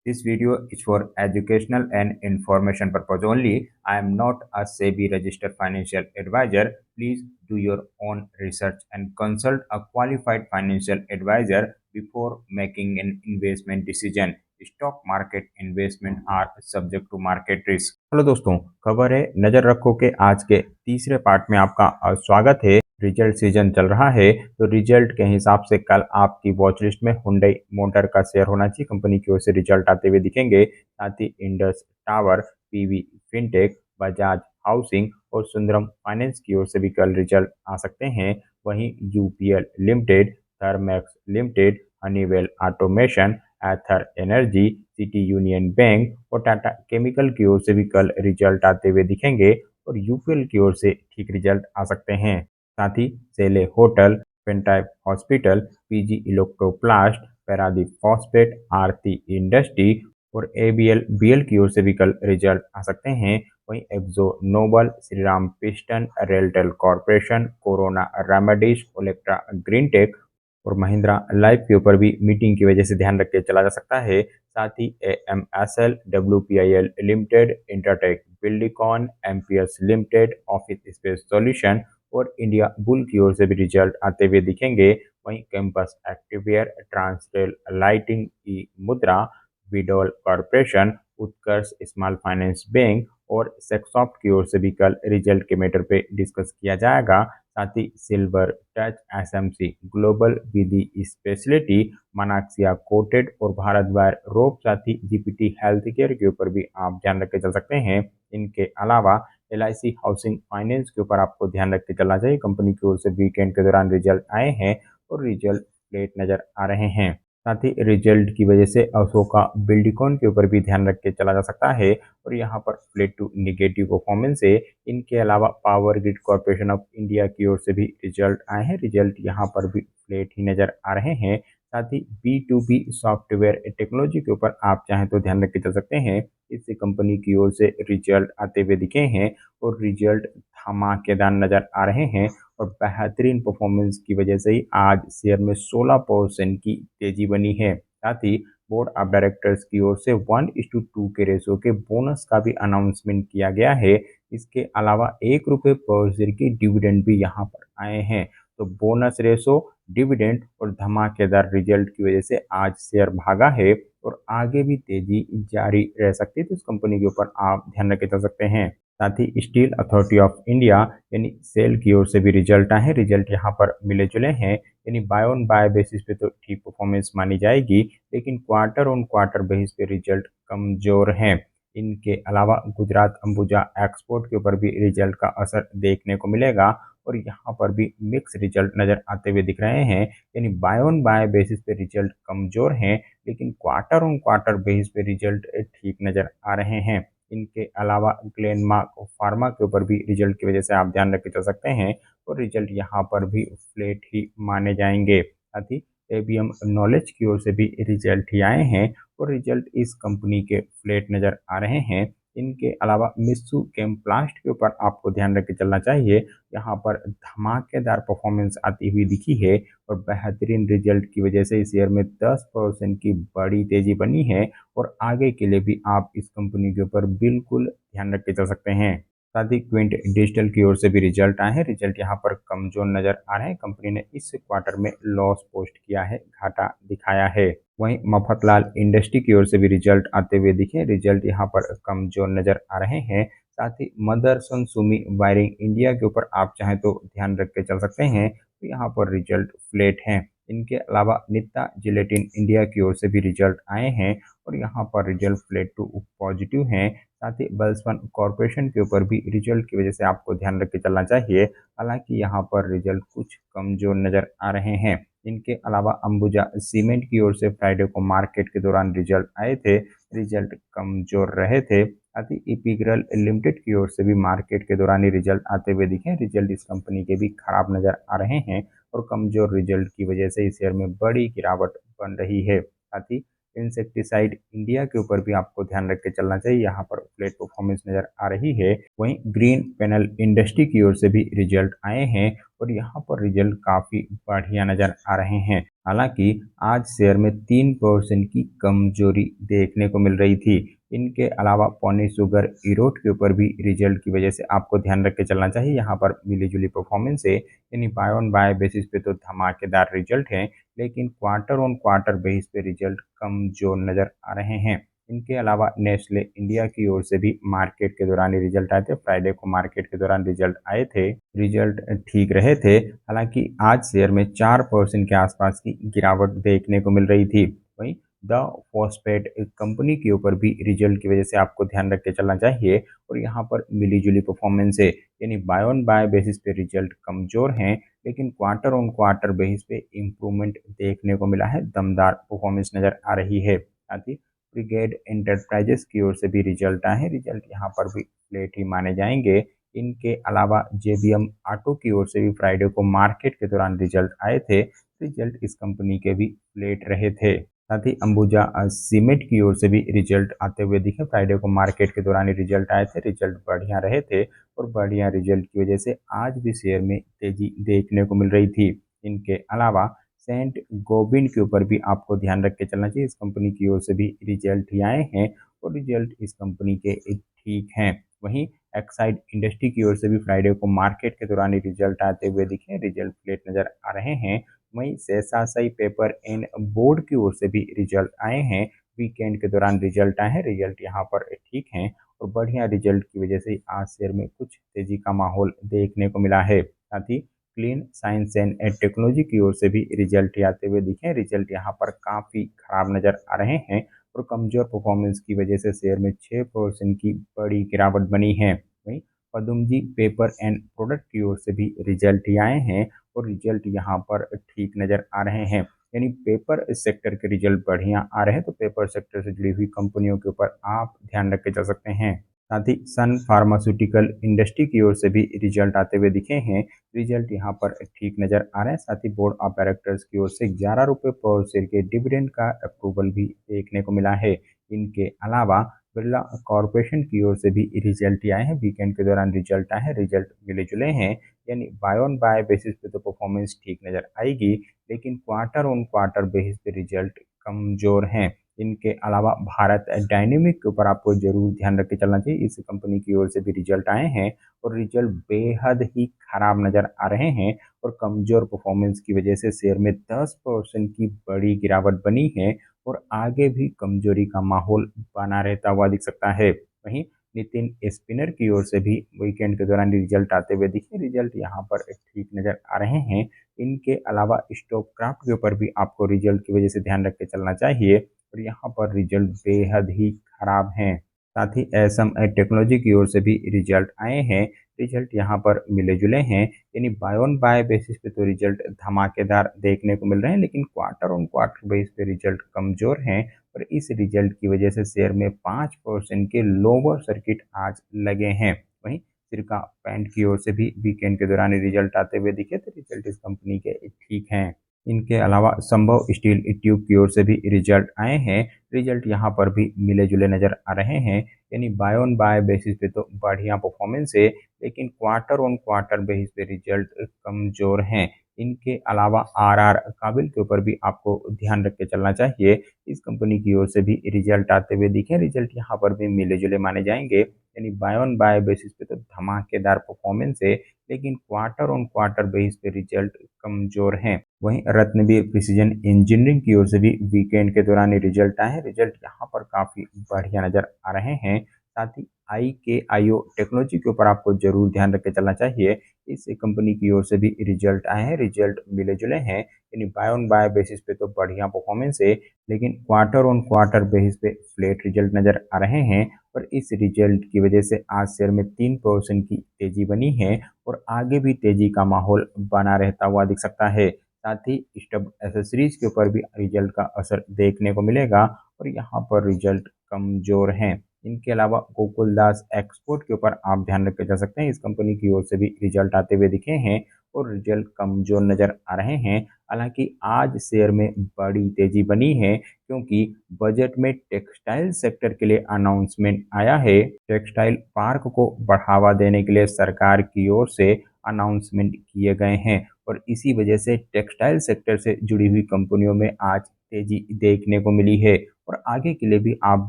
This video is for educational and information purpose only. I am not a SEBI registered financial advisor. Please do your own research and consult a qualified financial advisor before making an investment decision. Stock market investment are subject to market risk. Hello दोस्तों, खबर है नजर रखो के आज के तीसरे part में आपका स्वागत है। रिजल्ट सीजन चल रहा है तो रिजल्ट के हिसाब से कल आपकी वॉच लिस्ट में हुंडई मोटर का शेयर होना चाहिए। कंपनी की ओर से रिजल्ट आते हुए दिखेंगे। साथ ही Indus tower, PV fintech, Bajaj housing और सुंदरम फाइनेंस की ओर से भी कल रिजल्ट आ सकते हैं। वहीं UPL limited, Thermax limited, Honeywell automation, Ather energy, city union bank और टाटा केमिकल की ओर से भी कल रिजल्ट आते हुए दिखेंगे और यूपीएल की ओर से ठीक रिजल्ट आ सकते हैं। साथ ही सेले होटल, पेंटाइप hospital, PG electroplast, Paradeep phosphate, Aarti industry और एबीएल बीएल की ओर से भी कल रिजल्ट आ सकते हैं। वहीं Akzo Nobel, Shriram piston, RailTel corporation, corona remedies, Olectra greentech और महिंद्रा लाइफ के ऊपर भी मीटिंग की वजह से ध्यान रख के चला जा सकता है। साथ ही एएमएसएल, डब्ल्यूपीआईएल लिमिटेड, इंटरटेक बिल्डिकॉन, MPS limited, office space solution और इंडिया बुल की ओर से भी रिजल्ट आते हुए दिखेंगे। वहीं campus activewear, Transrail lighting, E Mudra, विडोल corporation, Utkarsh small finance bank और सेक्सॉफ्ट की ओर से भी कल रिजल्ट के मैटर पे डिस्कस किया जाएगा। साथ ही सिल्वर टच, एसएमसी ग्लोबल, विधि स्पेशलिटी, मनाक्सिया कोटेड और भारत वायर रोप, साथ ही जीपीटी हेल्थ केयर के ऊपर भी आप ध्यान रख के चल सकते हैं। इनके अलावा एलआईसी हाउसिंग फाइनेंस के ऊपर आपको ध्यान रख के चलना चाहिए। कंपनी की ओर से वीकेंड के दौरान रिजल्ट आए हैं और रिजल्ट प्लेट नजर आ रहे हैं। साथ ही रिजल्ट की वजह से अशोका बिल्डिकॉन के ऊपर भी ध्यान रख के चला जा सकता है और यहाँ पर फ्लेट टू निगेटिव परफॉर्मेंस है। इनके अलावा power grid corporation of India की ओर से भी रिजल्ट आए हैं। रिजल्ट यहाँ पर भी फ्लेट ही नजर आ रहे हैं। साथ ही B to B software technology के ऊपर आप चाहें तो ध्यान रख के चल सकते हैं। इससे कंपनी की ओर से रिजल्ट आते हुए दिखे हैं और रिजल्ट धमाकेदार नजर आ रहे हैं और बेहतरीन परफॉर्मेंस की वजह से ही आज शेयर में 16% की तेजी बनी है। साथ ही बोर्ड ऑफ डायरेक्टर्स की ओर से 1:2 के रेशो के बोनस का भी अनाउंसमेंट किया गया है। इसके अलावा ₹1 पर शेयर की डिविडेंड भी यहाँ पर आए हैं। तो बोनस रेशो, डिविडेंड और धमाकेदार रिजल्ट की वजह से आज शेयर भागा है और आगे भी तेजी जारी रह सकती है। तो इस कंपनी के ऊपर आप ध्यान रख के चल सकते हैं। साथ ही स्टील अथॉरिटी ऑफ इंडिया यानी सेल की ओर से भी रिजल्ट आए हैं। रिजल्ट यहाँ पर मिले जुले हैं, यानी बाय ऑन बाय बेसिस पे तो ठीक परफॉर्मेंस मानी जाएगी, लेकिन क्वार्टर ऑन क्वार्टर बेसिस पे रिजल्ट कमजोर हैं। इनके अलावा गुजरात अंबुजा एक्सपोर्ट के ऊपर भी रिजल्ट का असर देखने को मिलेगा और यहाँ पर भी मिक्स रिजल्ट नजर आते हुए दिख रहे हैं, यानी बाय ऑन बाय बेसिस पे रिजल्ट कमजोर हैं, लेकिन क्वार्टर ऑन क्वार्टर बेसिस पे रिजल्ट ठीक नजर आ रहे हैं। इनके अलावा ग्लेनमार्क फार्मा के ऊपर भी रिजल्ट की वजह से आप ध्यान रख के चल सकते हैं और रिजल्ट यहाँ पर भी फ्लेट ही माने जाएंगे। साथ ही एबीएम नॉलेज की ओर से भी रिजल्ट ही आए हैं और रिजल्ट इस कंपनी के फ्लेट नजर आ रहे हैं। इनके अलावा मित्सु केम्प्लास्ट के ऊपर आपको ध्यान रख के चलना चाहिए। यहाँ पर धमाकेदार परफॉर्मेंस आती हुई दिखी है और बेहतरीन रिजल्ट की वजह से इस शेयर में 10% की बड़ी तेजी बनी है और आगे के लिए भी आप इस कंपनी के ऊपर बिल्कुल ध्यान रख के चल सकते हैं। साथ ही क्विंट डिजिटल की ओर से भी रिजल्ट आए हैं। रिजल्ट यहाँ पर कमजोर नजर आ रहे हैं। कंपनी ने इस क्वार्टर में लॉस पोस्ट किया है, घाटा दिखाया है। वहीं मफतलाल इंडस्ट्री की ओर से भी रिजल्ट आते हुए दिखे। रिजल्ट यहाँ पर कमजोर नजर आ रहे हैं। साथ ही मदरसन सुमी वायरिंग इंडिया के ऊपर आप चाहें तो ध्यान रख के चल सकते हैं, तो यहाँ पर रिजल्ट फ्लेट हैं। इनके अलावा नित्ता जिलेटिन इंडिया की ओर से भी रिजल्ट आए हैं और यहाँ पर रिजल्ट फ्लेट टू पॉजिटिव हैं। साथ ही बल्सवन कॉरपोरेशन के ऊपर भी रिजल्ट की वजह से आपको ध्यान रख के चलना चाहिए, हालांकि यहाँ पर रिजल्ट कुछ कमजोर नजर आ रहे हैं। इनके अलावा अंबुजा सीमेंट की ओर से फ्राइडे को मार्केट के दौरान रिजल्ट आए थे, रिजल्ट कमजोर रहे थे। साथ ही इपिग्रल लिमिटेड की ओर से भी मार्केट के दौरान ही रिजल्ट आते हुए दिखे। रिजल्ट इस कंपनी के भी खराब नजर आ रहे हैं और कमजोर रिजल्ट की वजह से इस शेयर में बड़ी गिरावट बन रही है। साथ ही इंसेक्टिसाइड इंडिया के ऊपर भी आपको ध्यान रख के चलना चाहिए, यहाँ पर फ्लैट परफॉर्मेंस नज़र आ रही है। वहीं ग्रीन पैनल इंडस्ट्री की ओर से भी रिजल्ट आए हैं और यहाँ पर रिजल्ट काफ़ी बढ़िया नज़र आ रहे हैं। हालांकि आज शेयर में 3% की कमजोरी देखने को मिल रही थी। इनके अलावा पॉनी शुगर ईरोड के ऊपर भी रिजल्ट की वजह से आपको ध्यान रख के चलना चाहिए, यहाँ पर मिली जुली परफॉर्मेंस है, यानी बाय ऑन बाय बेसिस पे तो धमाकेदार रिजल्ट है, लेकिन क्वार्टर ऑन क्वार्टर बेसिस पे रिजल्ट कमजोर नजर आ रहे हैं। इनके अलावा नेस्ले इंडिया की ओर से भी मार्केट के दौरान ही रिजल्ट आए थे। फ्राइडे को मार्केट के दौरान रिजल्ट आए थे, रिजल्ट ठीक रहे थे। हालांकि आज शेयर में 4% के आसपास की गिरावट देखने को मिल रही थी। वहीं द फॉस्फेट कंपनी के ऊपर भी रिजल्ट की वजह से आपको ध्यान रख के चलना चाहिए और यहाँ पर मिली जुली परफॉर्मेंस है, यानी बाय ऑन बाय बेसिस पे रिजल्ट कमजोर हैं, लेकिन क्वार्टर ऑन क्वार्टर बेसिस पे इम्प्रूवमेंट देखने को मिला है, दमदार परफॉर्मेंस नजर आ रही है। साथ ही ब्रिगेड एंटरप्राइजेस की ओर से भी रिजल्ट आए हैं, रिजल्ट यहाँ पर भी फ्लैट ही माने जाएंगे। इनके अलावा जेबीएम ऑटो की ओर से भी फ्राइडे को मार्केट के दौरान रिजल्ट आए थे, रिजल्ट इस कंपनी के भी फ्लैट रहे थे। साथ ही अंबुजा सीमेंट की ओर से भी रिजल्ट आते हुए दिखे। फ्राइडे को मार्केट के दौरान ही रिजल्ट आए थे, रिजल्ट बढ़िया रहे थे और बढ़िया रिजल्ट की वजह से आज भी शेयर में तेजी देखने को मिल रही थी। इनके अलावा सेंट गोबिन के ऊपर भी आपको ध्यान रख के चलना चाहिए, इस कंपनी की ओर से भी रिजल्ट ही आए हैं और रिजल्ट इस कंपनी के ठीक हैं। वहीं एक्साइड इंडस्ट्री की ओर से भी फ्राइडे को मार्केट के दौरान ही रिजल्ट आते हुए दिखे, रिजल्ट फ्लेट नजर आ रहे हैं। वहीं शेषाशाही पेपर एंड बोर्ड की ओर से भी रिजल्ट आए हैं, वीकेंड के दौरान रिजल्ट आए हैं, रिजल्ट यहाँ पर ठीक हैं और बढ़िया रिजल्ट की वजह से आज शेयर में कुछ तेजी का माहौल देखने को मिला है। साथ ही क्लीन साइंस एंड टेक्नोलॉजी की ओर से भी रिजल्ट आते हुए दिखे, रिजल्ट यहाँ पर काफ़ी खराब नजर आ रहे हैं और कमजोर परफॉर्मेंस की वजह से शेयर में 6% की बड़ी गिरावट बनी है। वहीं पदुमजी पेपर एंड प्रोडक्ट की ओर से भी रिजल्ट आए हैं और रिजल्ट यहाँ पर ठीक नज़र आ रहे हैं, यानी पेपर सेक्टर के रिजल्ट बढ़िया आ रहे हैं, तो पेपर सेक्टर से जुड़ी हुई कंपनियों के ऊपर आप ध्यान रख के चल सकते हैं। साथ ही सन फार्मास्यूटिकल इंडस्ट्री की ओर से भी रिजल्ट आते हुए दिखे हैं, रिजल्ट यहाँ पर ठीक नज़र आ रहे हैं। साथ ही बोर्ड ऑफ डायरेक्टर्स की ओर से 11 रुपये पर शेयर के डिविडेंड का अप्रूवल भी देखने को मिला है। इनके अलावा बिरला कॉरपोरेशन की ओर से भी रिजल्ट आए हैं, वीकेंड के दौरान रिजल्ट आए हैं, रिजल्ट मिले जुले हैं, यानी बाय ऑन बाय बेसिस पे तो परफॉर्मेंस ठीक नज़र आएगी, लेकिन क्वार्टर ऑन क्वार्टर बेसिस पे रिजल्ट कमजोर हैं। इनके अलावा भारत डायनेमिक के ऊपर आपको जरूर ध्यान रख के चलना चाहिए, इस कंपनी की ओर से भी रिजल्ट आए हैं और रिजल्ट बेहद ही खराब नज़र आ रहे हैं और कमजोर परफॉर्मेंस की वजह से शेयर में 10% की बड़ी गिरावट बनी है और आगे भी कमजोरी का माहौल बना रहता हुआ दिख सकता है। वहीं नितिन स्पिनर की ओर से भी वीकेंड के दौरान रिजल्ट आते हुए दिखे, रिजल्ट यहाँ पर ठीक नज़र आ रहे हैं। इनके अलावा स्टॉक क्राफ्ट के ऊपर भी आपको रिजल्ट की वजह से ध्यान रख के चलना चाहिए और यहाँ पर रिजल्ट बेहद ही खराब हैं। साथ ही एसएम टेक्नोलॉजी की ओर से भी रिजल्ट आए हैं, रिजल्ट यहाँ पर मिले जुले हैं, यानी बाय ऑन बाय बेसिस पे तो रिजल्ट धमाकेदार देखने को मिल रहे हैं, लेकिन क्वार्टर ऑन क्वार्टर बेस पे रिजल्ट कमजोर हैं और इस रिजल्ट की वजह से शेयर में 5% के लोअर सर्किट आज लगे हैं। वहीं सिरका पेंट की ओर से भी वीकेंड के दौरान रिजल्ट आते हुए दिखे, तो रिजल्ट इस कंपनी के ठीक हैं। इनके अलावा संभव स्टील ट्यूब की ओर से भी रिजल्ट आए हैं, रिजल्ट यहाँ पर भी मिले जुले नजर आ रहे हैं, यानी बाय ऑन बाय बेसिस पे तो बढ़िया परफॉर्मेंस है, लेकिन क्वार्टर ऑन क्वार्टर बेसिस पे रिजल्ट कमजोर हैं। इनके अलावा आरआर काबिल के ऊपर भी आपको ध्यान रख के चलना चाहिए, इस कंपनी की ओर से भी रिजल्ट आते हुए दिखे, रिजल्ट यहाँ पर भी मिले जुले माने जाएंगे, यानी बाय ऑन बाय बेसिस पे तो धमाकेदार परफॉर्मेंस है, लेकिन क्वार्टर ऑन क्वार्टर बेसिस पे रिजल्ट कमजोर हैं। वहीं रत्नवीर प्रिसीजन इंजीनियरिंग की ओर से भी वीकेंड के दौरान ही रिजल्ट आए हैं, रिजल्ट यहाँ पर काफी बढ़िया नजर आ रहे हैं। साथ ही IKIO टेक्नोलॉजी के ऊपर आपको जरूर ध्यान रख के चलना चाहिए, इस कंपनी की ओर से भी रिजल्ट आए हैं, रिजल्ट मिले जुले हैं, यानी बाय ऑन बाय बेसिस पे तो बढ़िया परफॉर्मेंस है, लेकिन क्वार्टर ऑन क्वार्टर बेसिस पे फ्लैट रिजल्ट नजर आ रहे हैं और इस रिजल्ट की वजह से आज शेयर में 3% की तेजी बनी है और आगे भी तेजी का माहौल बना रहता हुआ दिख सकता है। साथ ही स्टब एसेसरीज के ऊपर भी रिजल्ट का असर देखने को मिलेगा और यहाँ पर रिजल्ट कमजोर हैं। इनके अलावा गोकुलदास एक्सपोर्ट के ऊपर आप ध्यान रख के जा सकते हैं, इस कंपनी की ओर से भी रिजल्ट आते हुए दिखे हैं और रिजल्ट कमजोर नजर आ रहे हैं। हालांकि आज शेयर में बड़ी तेजी बनी है क्योंकि बजट में टेक्सटाइल सेक्टर के लिए अनाउंसमेंट आया है। टेक्सटाइल पार्क को बढ़ावा देने के लिए सरकार की ओर से अनाउंसमेंट किए गए हैं और इसी वजह से टेक्सटाइल सेक्टर से जुड़ी हुई कंपनियों में आज तेजी देखने को मिली है। और आगे के लिए भी आप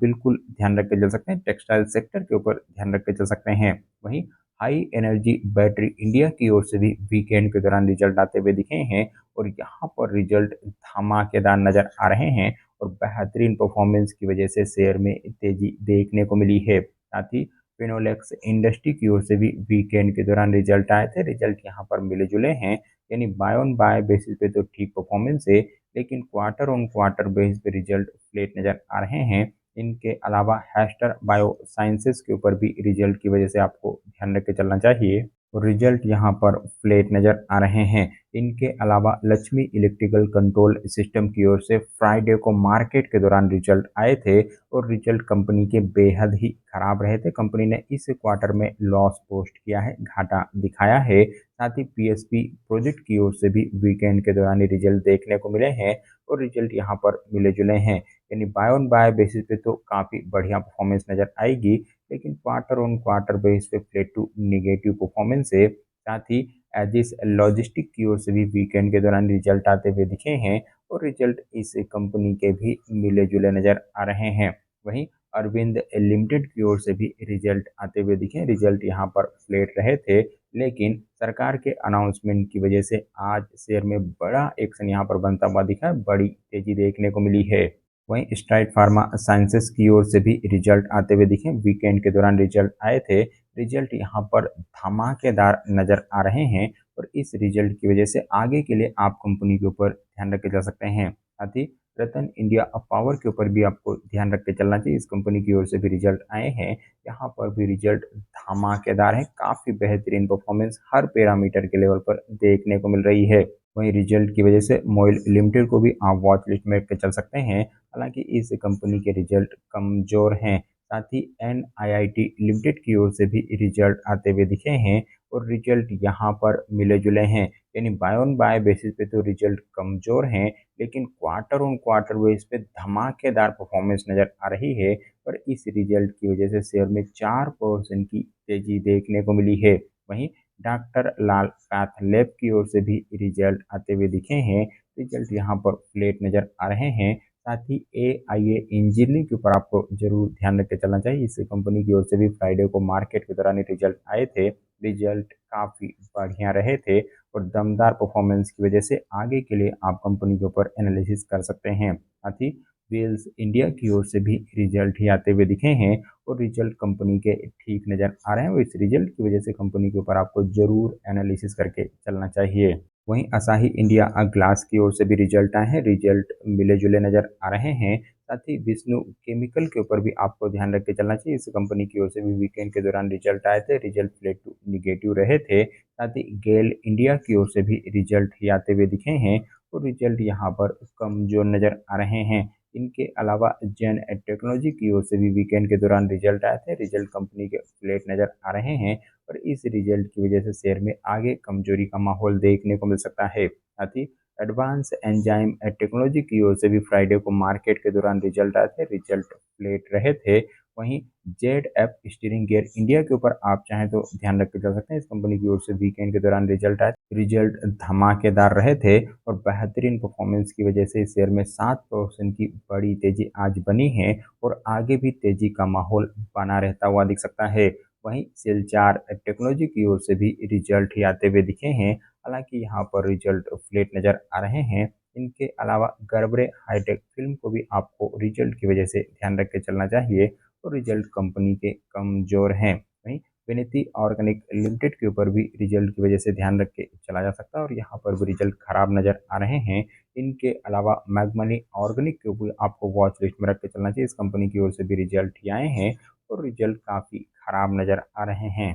बिल्कुल ध्यान रख के चल सकते हैं, टेक्सटाइल सेक्टर के ऊपर ध्यान रख के चल सकते हैं। वहीं हाई एनर्जी बैटरी इंडिया की ओर से भी वीकेंड के दौरान रिजल्ट आते हुए दिखे हैं और यहाँ पर रिजल्ट धमाकेदार नजर आ रहे हैं और बेहतरीन परफॉर्मेंस की वजह से शेयर में तेजी देखने को मिली है। साथ ही फिनोलेक्स इंडस्ट्री की ओर से भी वीकेंड के दौरान रिजल्ट आए थे। रिजल्ट यहाँ पर मिले जुले हैं, यानी बाय ऑन बाय बेसिस पे तो ठीक परफॉर्मेंस है, लेकिन क्वार्टर ऑन क्वार्टर बेसिस पे रिजल्ट फ्लेट नजर आ रहे हैं। इनके अलावा हैस्टर बायो साइंसेस के ऊपर भी रिजल्ट की वजह से आपको ध्यान रख के चलना चाहिए और रिजल्ट यहाँ पर फ्लेट नजर आ रहे हैं। इनके अलावा लक्ष्मी इलेक्ट्रिकल कंट्रोल सिस्टम की ओर से फ्राइडे को मार्केट के दौरान रिजल्ट आए थे और रिजल्ट कंपनी के बेहद ही खराब रहे थे। कंपनी ने इस क्वार्टर में लॉस पोस्ट किया है, घाटा दिखाया है। साथ ही पीएसपी प्रोजेक्ट की ओर से भी वीकेंड के दौरान ही रिजल्ट देखने को मिले हैं और रिजल्ट यहाँ पर मिले जुले हैं, यानी बाय ऑन बाय बेसिस पे तो काफ़ी बढ़िया परफॉर्मेंस नज़र आएगी, लेकिन क्वार्टर ऑन क्वार्टर बेसिस पे फ्लैट टू निगेटिव परफॉर्मेंस है। साथ ही एजिस लॉजिस्टिक की ओर से भी वीकेंड के दौरान रिजल्ट आते हुए दिखे हैं और रिजल्ट इस कंपनी के भी मिले जुले नज़र आ रहे हैं। वहीं अरविंद लिमिटेड की ओर से भी रिजल्ट आते हुए दिखे। रिजल्ट यहाँ पर फ्लैट रहे थे, लेकिन सरकार के अनाउंसमेंट की वजह से आज शेयर में बड़ा एक्शन यहाँ पर बनता हुआ दिखा है, बड़ी तेजी देखने को मिली है। वहीं स्ट्राइड फार्मा साइंसेस की ओर से भी रिजल्ट आते हुए दिखे। वीकेंड के दौरान रिजल्ट आए थे। रिजल्ट यहाँ पर धमाकेदार नजर आ रहे हैं और इस रिजल्ट की वजह से आगे के लिए आप कंपनी के ऊपर ध्यान रख के जा सकते हैं। साथ ही रतन इंडिया पावर के ऊपर भी आपको ध्यान रख के चलना चाहिए। इस कंपनी की ओर से भी रिजल्ट आए हैं, यहाँ पर भी रिजल्ट धमाकेदार है। काफी बेहतरीन परफॉर्मेंस हर पैरामीटर के लेवल पर देखने को मिल रही है। वहीं रिजल्ट की वजह से मोइल लिमिटेड को भी आप वॉच लिस्ट में रख के चल सकते हैं। हालांकि इस कंपनी के रिजल्ट कमजोर हैं। साथ ही एनआईआईटी लिमिटेड की ओर से भी रिजल्ट आते हुए दिखे हैं और रिजल्ट यहाँ पर मिले जुले हैं, यानी बाय ऑन बाय बेसिस पे तो रिजल्ट कमजोर हैं, लेकिन क्वार्टर ऑन क्वार्टर बेसिस पे धमाकेदार परफॉर्मेंस नजर आ रही है और इस रिजल्ट की वजह से शेयर में 4% की तेजी देखने को मिली है। वहीं डॉक्टर लाल पैथ की ओर से भी रिजल्ट आते हुए दिखे हैं। रिजल्ट यहाँ पर फ्लेट नजर आ रहे हैं। साथ ही एआईए इंजीनियरिंग के ऊपर आपको जरूर ध्यान रख के चलना चाहिए। इस कंपनी की ओर से भी फ्राइडे को मार्केट के दौरान रिजल्ट आए थे। रिजल्ट काफ़ी बढ़िया रहे थे और दमदार परफॉर्मेंस की वजह से आगे के लिए आप कंपनी के ऊपर एनालिसिस कर सकते हैं। साथ ही वेल्स इंडिया की ओर से भी रिजल्ट ही आते हुए दिखे हैं और रिजल्ट कंपनी के ठीक नज़र आ रहे हैं और इस रिजल्ट की वजह से कंपनी के ऊपर आपको जरूर एनालिसिस करके चलना चाहिए। वहीं असाही इंडिया ग्लास की ओर से भी रिजल्ट आए हैं। रिजल्ट मिले जुले नजर आ रहे हैं। साथ ही विष्णु केमिकल के ऊपर भी आपको ध्यान रख के चलना चाहिए। इस कंपनी की ओर से भी वीकेंड के दौरान रिजल्ट आए थे। रिजल्ट फ्लैट टू निगेटिव रहे थे। साथ ही गेल इंडिया की ओर से भी रिजल्ट ही आते हुए दिखे हैं और रिजल्ट यहाँ पर कमजोर नजर आ रहे हैं। इनके अलावा जेन टेक्नोलॉजी की ओर से भी वीकेंड के दौरान रिजल्ट आए थे। रिजल्ट कंपनी के फ्लैट नजर आ रहे हैं और इस रिजल्ट की वजह से शेयर में आगे कमजोरी का माहौल देखने को मिल सकता है। साथ ही एडवांस एंजाइम टेक्नोलॉजी की ओर से भी फ्राइडे को मार्केट के दौरान रिजल्ट आए थे। रिजल्ट फ्लेट रहे थे। वहीं Z F steering gear India के ऊपर आप चाहें तो ध्यान रख के चल सकते हैं। इस कंपनी की ओर से वीकेंड के दौरान रिजल्ट आए, रिजल्ट धमाकेदार रहे थे और बेहतरीन परफॉर्मेंस की वजह से शेयर में 7% की बड़ी तेजी आज बनी है और आगे भी तेजी का माहौल बना रहता हुआ दिख सकता है। वहीं सिलचार टेक्नोलॉजी की ओर से भी रिजल्ट ही आते हुए दिखे हैं। हालांकि यहाँ पर रिजल्ट फ्लेट नजर आ रहे हैं। इनके अलावा गर्वरे हाईटेक फिल्म को भी आपको रिजल्ट की वजह से ध्यान रख के चलना चाहिए और रिजल्ट कंपनी के कमजोर हैं। वहीं विनीति ऑर्गेनिक लिमिटेड के ऊपर भी रिजल्ट की वजह से ध्यान रख के चला जा सकता है और यहाँ पर भी रिजल्ट खराब नजर आ रहे हैं। इनके अलावा मैगमनी ऑर्गेनिक के ऊपर आपको वॉच लिस्ट में रख के चलना चाहिए। इस कंपनी की ओर से भी रिजल्ट ही आए हैं और रिजल्ट काफ़ी खराब नजर आ रहे हैं।